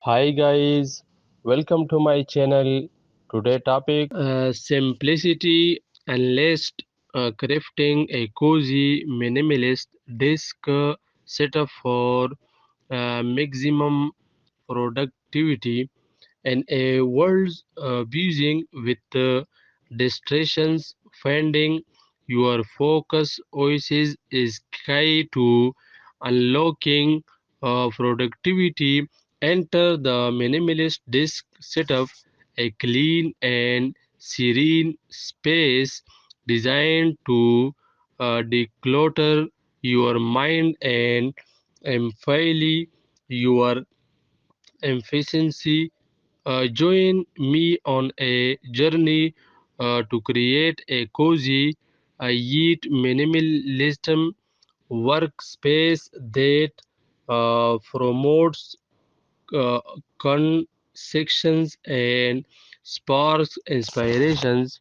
Hi guys, welcome to my channel. Today topic simplicity and list crafting a cozy minimalist desk setup for maximum productivity in a world buzzing with distractions. Finding your focus oasis is key to unlocking productivity. Enter the minimalist disk setup, a clean and serene space designed to declutter your mind and amplify your efficiency. Join me on a journey to create a cozy yet minimalism workspace that promotes uh, conceptions and sparks inspirations.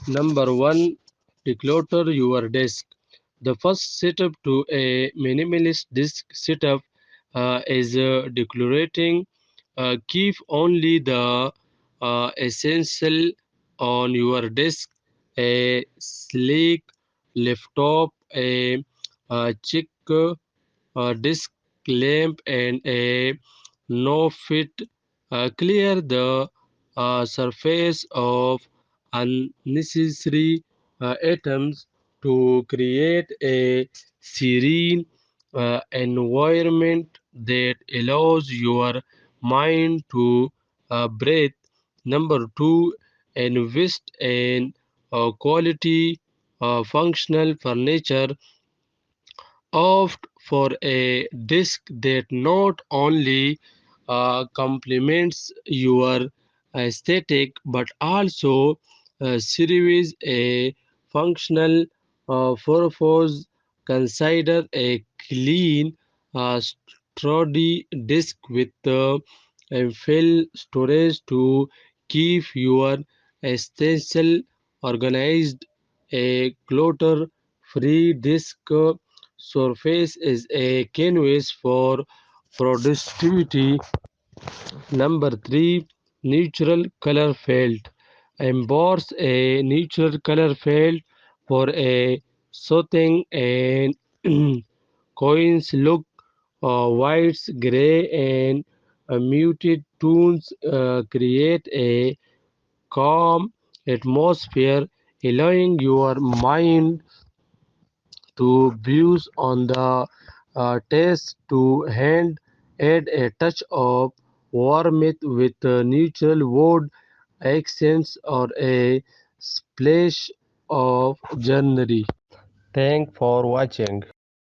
Number one, declutter your desk. The first setup to a minimalist disk setup is decluttering. Keep only the essential on your desk: a sleek laptop, a chic disk lamp, and a no fit. Clear the surface of unnecessary items to create a serene environment that allows your mind to breathe. Number two, invest in quality functional furniture. Opt for a disc that not only complements your aesthetic but also serves a functional purpose. Consider a clean, sturdy disc with fill storage to keep your essential organized. A clutter-free disk surface is a canvas for productivity. Number three, neutral color felt. Emboss a neutral color felt for a soothing and coins look. Whites, gray, and muted tones create a calm atmosphere, allowing your mind to views on the taste to hand. Add a touch of warmth with neutral wood accents or a splash of greenery. Thank for watching.